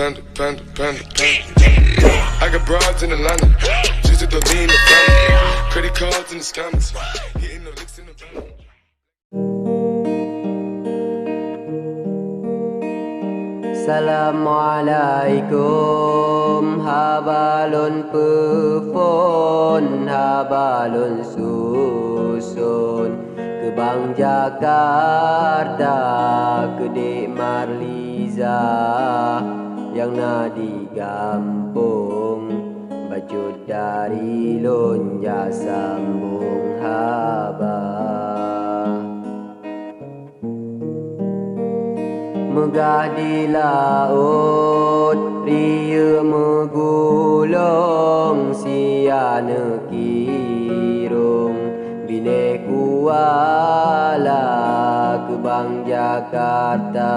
I got broads in Atlanta, just at the lean the family. Credit cards in the scammers, hitting the licks in the van. Assalamualaikum, habalun pefon, habalun susun ke Bang Jakarta, ke Dek Marliza yang nak digampung, bajut dari lonja sambung haba. Megah di laut, ria megulung, siana kirung, bine kuala ke Bang Jakarta,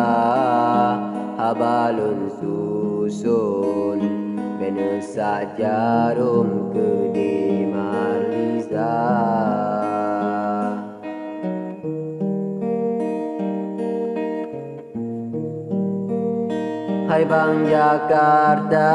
habalun susun, bene sajarum ke Dek Marliza. Hai Bang Jakarta,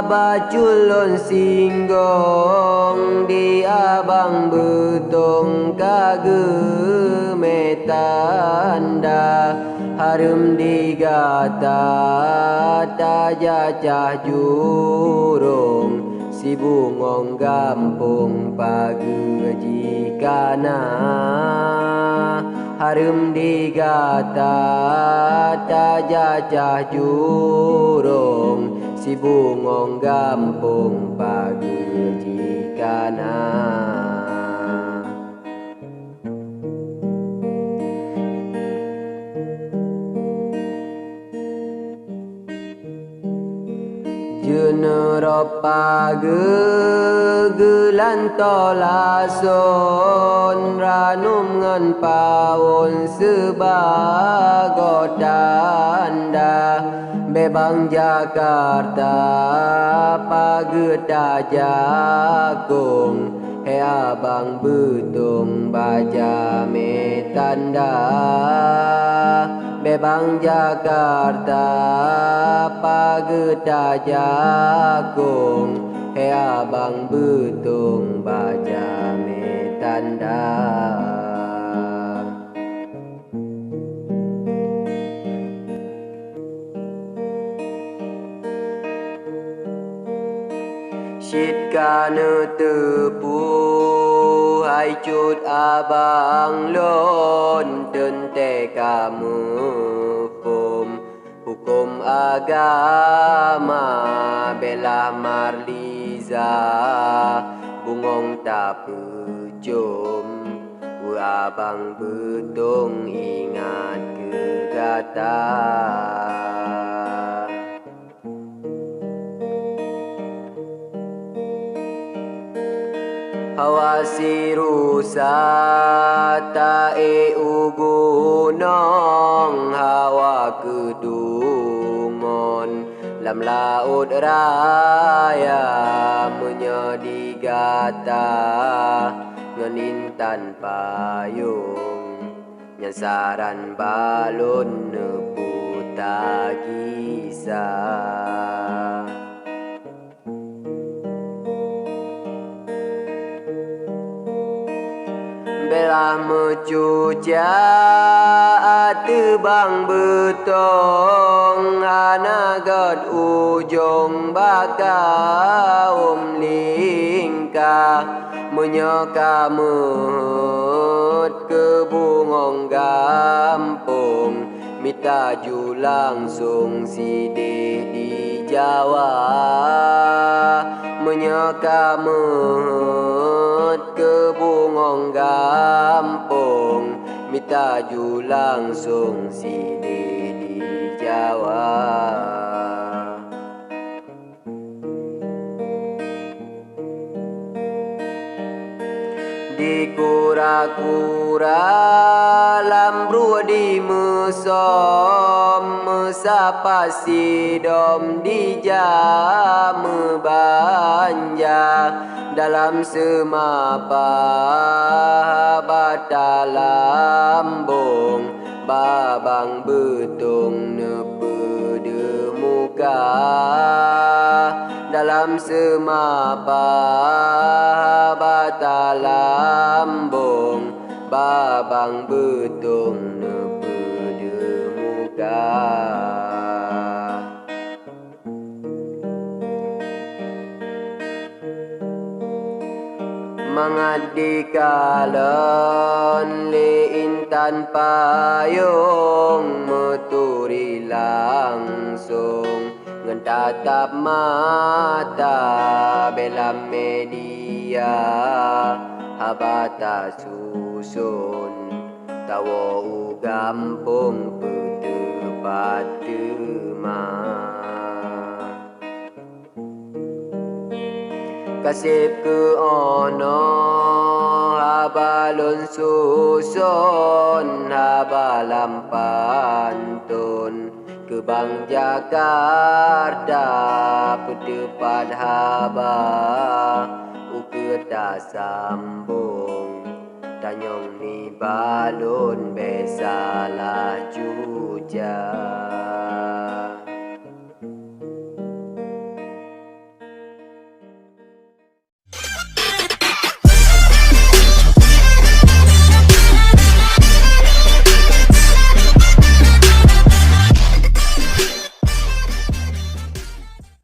baculun singgong di abang betong kagemetanda, harum digata tajacah jurung, si bungong gampung pagi jikana. Harum digata tajacah jurung, si bungong gampung pagi jikana. Jeneropa gegelan tolason, ranum ngan pawon sebagotanda, bebang Jakarta pageta jakung, he abang betung baja metanda. Bebang Jakarta pageta jakung, he abang betung baja metanda. Syit kana tepu, hai cut abang lon, tente kamu pum, hukum agama bela Marliza, bungong tak pecum, abang betung ingat kegata. Hawasi rusa tae ugunong, hawa kedungon lam laut raya, menyedi gata ngan intan payung, nyasaran balon nepu tagisa. Belah mecuca tebang betong, anagat ujung bakaum lingkah, menyeka mehut ke bungong gampung, mitaju langsung sidih di Jawa, menyeka mehut ke bungong gampung, mitaju langsung sidih di Jawa. Di kura-kura lambrua di mesom, mesapa sidom di jam banja, dalam semapa bata lambung, babang betung nepede muka. muka dalam semapa bata lambung babang betung nepede muka mengadikalon intan payung meturi langsung ngentatap mata belam media habata susun tawo gampung petepat demam kasip ke ono habalon susun habalam pantun ke Bang Jakarta pedepat haba uketa sambung tanyong ni balon besalah jujah